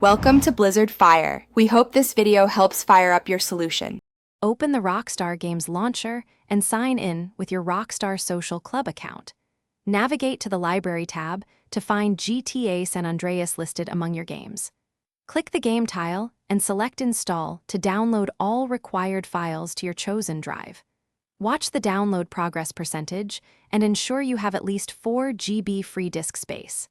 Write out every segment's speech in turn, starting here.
Welcome to Blizzard Fire. We hope this video helps fire up your solution. Open the Rockstar Games Launcher and sign in with your Rockstar Social Club account. Navigate to the Library tab to find GTA San Andreas listed among your games. Click the game tile and select Install to download all required files to your chosen drive. Watch the download progress percentage and ensure you have at least 4 GB free disk space.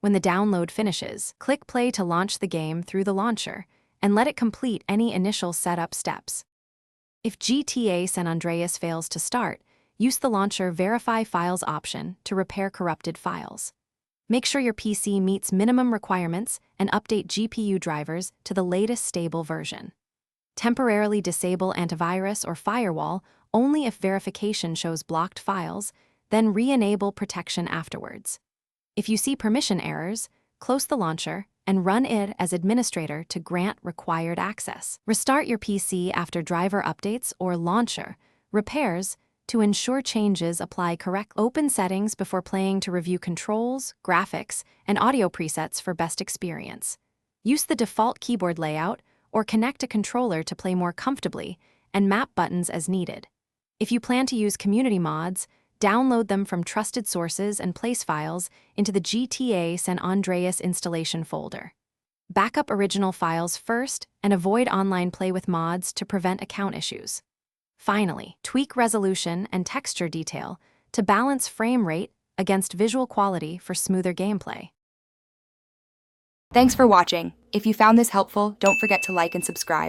When the download finishes, click play to launch the game through the launcher and let it complete any initial setup steps. If GTA San Andreas fails to start, use the launcher Verify Files option to repair corrupted files. Make sure your PC meets minimum requirements and update GPU drivers to the latest stable version. Temporarily disable antivirus or firewall only if verification shows blocked files, then re-enable protection afterwards. If you see permission errors, close the launcher and run it as administrator to grant required access. Restart your PC after driver updates or launcher repairs to ensure changes apply correctly. Open settings before playing to review controls, graphics, and audio presets for best experience. Use the default keyboard layout or connect a controller to play more comfortably and map buttons as needed. If you plan to use community mods, download them from trusted sources and place files into the GTA San Andreas installation folder. Backup original files first and avoid online play with mods to prevent account issues. Finally, tweak resolution and texture detail to balance frame rate against visual quality for smoother gameplay. Thanks for watching. If you found this helpful, don't forget to like and subscribe.